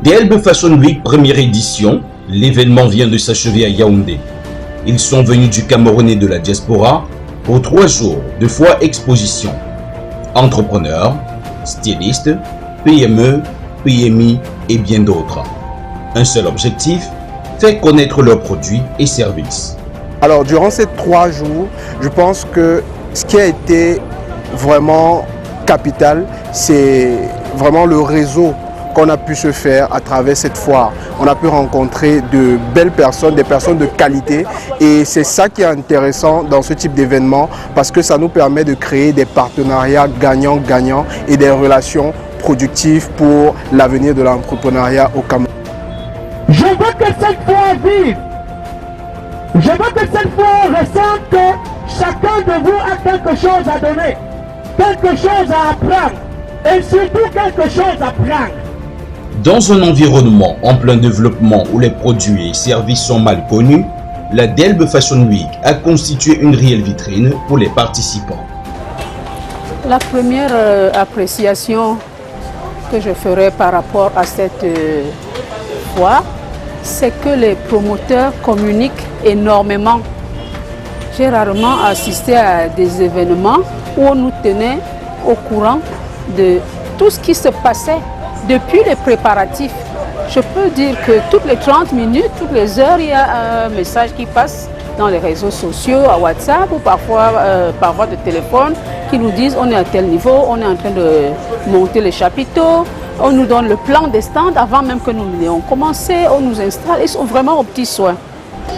DELB Fashion Week première édition, l'événement vient de s'achever à Yaoundé. Ils sont venus du Cameroun et de la diaspora pour 3 jours de foire exposition. Entrepreneurs, stylistes, PME, PMI et bien d'autres. Un seul objectif, faire connaître leurs produits et services. Alors durant ces 3 jours, je pense que ce qui a été vraiment capital, c'est vraiment le réseau qu'on a pu se faire à travers cette foire. On a pu rencontrer de belles personnes, des personnes de qualité, et c'est ça qui est intéressant dans ce type d'événement parce que ça nous permet de créer des partenariats gagnants-gagnants et des relations productives pour l'avenir de l'entrepreneuriat au Cameroun. Je veux que cette foire vive. Je veux que cette foire ressente que chacun de vous a quelque chose à donner, quelque chose à apprendre et surtout quelque chose à prendre. Dans un environnement en plein développement où les produits et services sont mal connus, la DELB Fashion Week a constitué une réelle vitrine pour les participants. La première appréciation que je ferai par rapport à cette foire, c'est que les promoteurs communiquent énormément. J'ai rarement assisté à des événements où on nous tenait au courant de tout ce qui se passait depuis les préparatifs. Je peux dire que toutes les 30 minutes, toutes les heures, il y a un message qui passe dans les réseaux sociaux, à WhatsApp ou parfois par voie de téléphone, qui nous disent on est à tel niveau, on est en train de monter les chapiteaux, on nous donne le plan des stands avant même que nous l'ayons commencé, on nous installe, ils sont vraiment aux petits soins.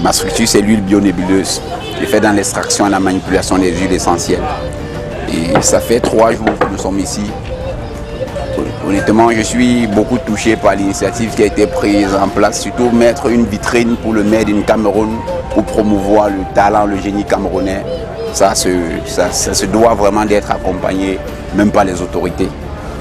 Ma structure, c'est l'huile bionébuleuse. Je fais dans l'extraction et la manipulation des huiles essentielles. Et ça fait 3 jours que nous sommes ici. Honnêtement, je suis beaucoup touché par l'initiative qui a été prise en place, surtout mettre une vitrine pour le Made in Cameroun, pour promouvoir le talent, le génie camerounais. Ça se doit vraiment d'être accompagné, même par les autorités.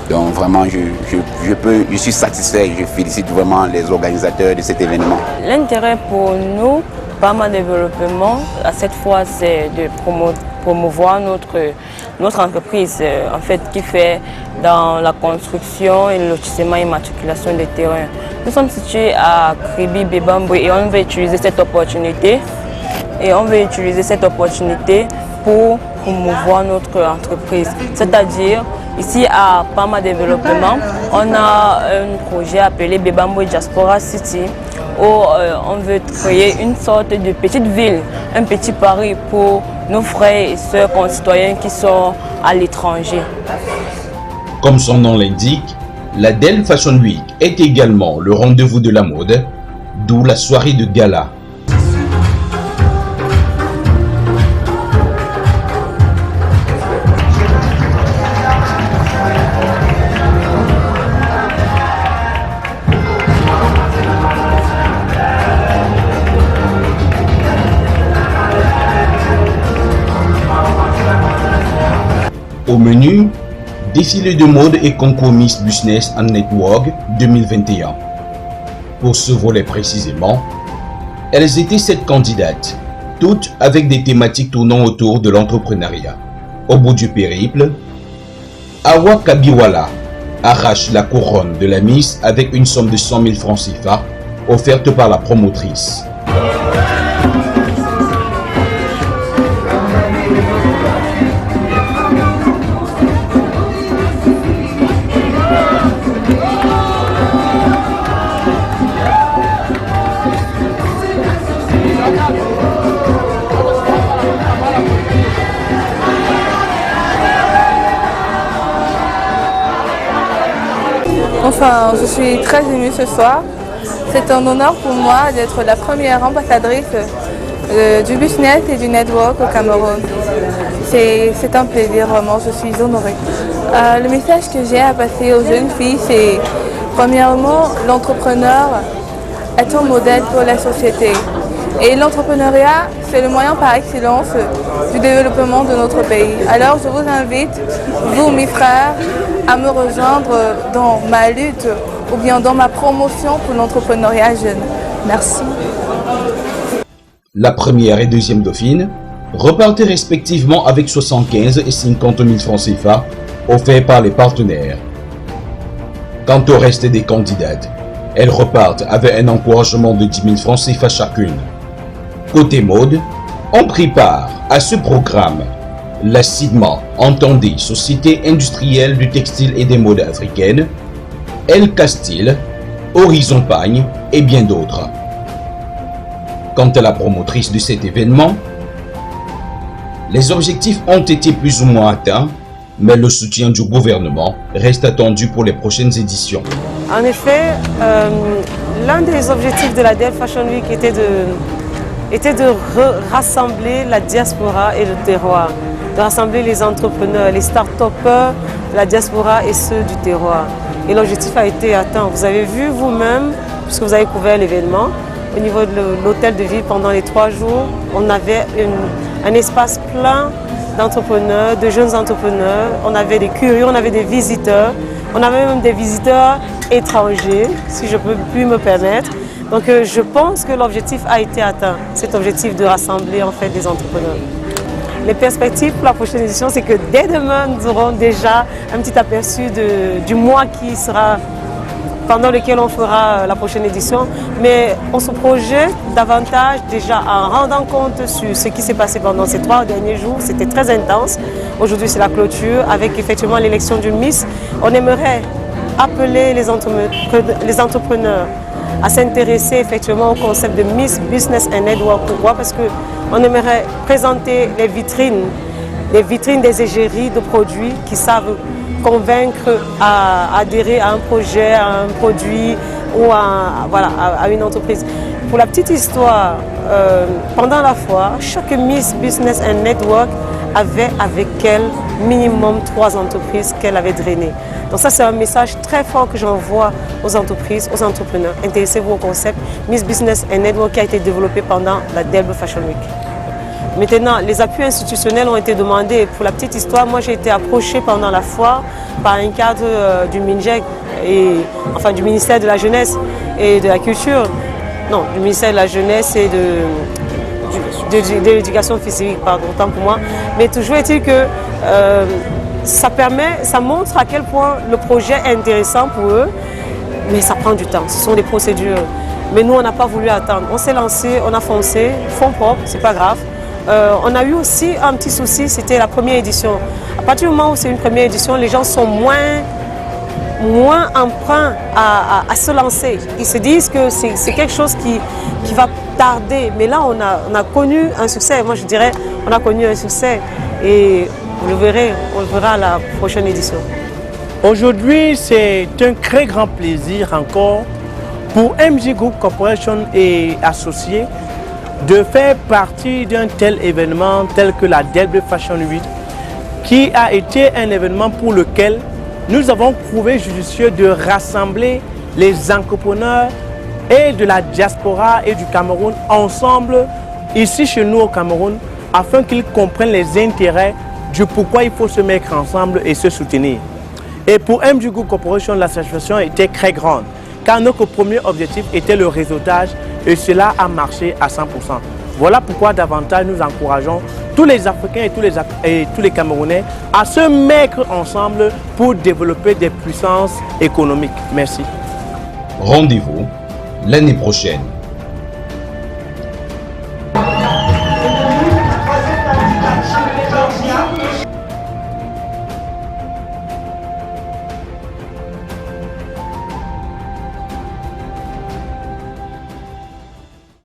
Donc vraiment, je suis satisfait et je félicite vraiment les organisateurs de cet événement. L'intérêt pour nous, PAMA Développement, à cette fois, c'est de promouvoir notre entreprise en fait, qui fait dans la construction et le lotissement et immatriculation des terrains. Nous sommes situés à Kribi Bebambo et on veut utiliser cette opportunité pour promouvoir notre entreprise. C'est-à-dire, ici à PAMA Développement, on a un projet appelé Bebambo Diaspora City où on veut créer une sorte de petite ville, un petit Paris pour nos frères et sœurs concitoyens qui sont à l'étranger. Comme son nom l'indique, la DELB Fashion Week est également le rendez-vous de la mode, d'où la soirée de gala. Au menu, défilé de mode et concours Miss Business and Network 2021. Pour ce volet précisément, elles étaient 7 candidates, toutes avec des thématiques tournant autour de l'entrepreneuriat. Au bout du périple, Awa Kabiwala arrache la couronne de la Miss avec une somme de 100 000 francs CFA offerte par la promotrice. Enfin, je suis très émue ce soir. C'est un honneur pour moi d'être la première ambassadrice du business et du network au Cameroun. C'est un plaisir, vraiment, je suis honorée. Le message que j'ai à passer aux jeunes filles, c'est premièrement, l'entrepreneur est un modèle pour la société. Et l'entrepreneuriat, c'est le moyen par excellence du développement de notre pays. Alors je vous invite, vous mes frères, à me rejoindre dans ma lutte ou bien dans ma promotion pour l'entrepreneuriat jeune. Merci. La première et deuxième dauphine repartaient respectivement avec 75 et 50 000 francs CFA offerts par les partenaires. Quant au reste des candidates, Elles repartent avec un encouragement de 10 000 francs CFA chacune. Côté mode, on prit part à ce programme la SIDMA, entendez Société industrielle du textile et des modes africaines, El Castil, Horizon Pagne et bien d'autres. Quant à la promotrice de cet événement, les objectifs ont été plus ou moins atteints, mais le soutien du gouvernement reste attendu pour les prochaines éditions. En effet, l'un des objectifs de la DEL Fashion Week était de rassembler la diaspora et le terroir, de rassembler les entrepreneurs, les start-upers de la diaspora et ceux du terroir. Et l'objectif a été atteint. Vous avez vu vous-même, puisque vous avez couvert l'événement, au niveau de l'hôtel de ville pendant les 3 jours, on avait un espace plein d'entrepreneurs, de jeunes entrepreneurs. On avait des curieux, on avait des visiteurs. On avait même des visiteurs étrangers, si je peux plus me permettre. Donc je pense que l'objectif a été atteint, cet objectif de rassembler en fait des entrepreneurs. Les perspectives pour la prochaine édition, c'est que dès demain, nous aurons déjà un petit aperçu du mois qui sera pendant lequel on fera la prochaine édition. Mais on se projette davantage déjà en rendant compte sur ce qui s'est passé pendant ces 3 derniers jours. C'était très intense. Aujourd'hui, c'est la clôture avec effectivement l'élection d'une Miss. On aimerait appeler les entrepreneurs à s'intéresser effectivement au concept de Miss Business and Network. Pourquoi? Parce qu'on aimerait présenter les vitrines des égéries de produits qui savent convaincre à adhérer à un projet, à un produit ou à une entreprise. Pour la petite histoire, pendant la foire, chaque Miss Business and Network avait avec elle minimum 3 entreprises qu'elle avait drainées. Donc ça, c'est un message très fort que j'envoie aux entreprises, aux entrepreneurs. Intéressez-vous au concept Miss Business and Network qui a été développé pendant la Delbe Fashion Week. Maintenant, les appuis institutionnels ont été demandés. Pour la petite histoire, moi j'ai été approchée pendant la foire par un cadre du MINJEC, du ministère de la Jeunesse et de la Culture. Non, du ministère de la Jeunesse et de l'éducation physique, pardon, autant pour moi. Mais toujours est-il que ça montre à quel point le projet est intéressant pour eux, mais ça prend du temps, ce sont des procédures. Mais nous, on n'a pas voulu attendre. On s'est lancé, on a foncé, fonds propres, c'est pas grave. On a eu aussi un petit souci, c'était la première édition. À partir du moment où c'est une première édition, les gens sont moins emprunts à se lancer. Ils se disent que c'est quelque chose qui va tarder. Mais là, on a connu un succès. Moi, je dirais, on a connu un succès. Et vous le verrez, on le verra à la prochaine édition. Aujourd'hui, c'est un très grand plaisir encore pour MJ Group Corporation et associés de faire partie d'un tel événement tel que la Delbe Fashion Week, qui a été un événement pour lequel nous avons trouvé judicieux de rassembler les entrepreneurs et de la diaspora et du Cameroun ensemble ici chez nous au Cameroun afin qu'ils comprennent les intérêts du pourquoi il faut se mettre ensemble et se soutenir. Et pour MJ Group Corporation, la satisfaction était très grande car notre premier objectif était le réseautage et cela a marché à 100%. Voilà pourquoi davantage nous encourageons tous les Africains et tous les Camerounais à se mettre ensemble pour développer des puissances économiques. Merci. Rendez-vous l'année prochaine.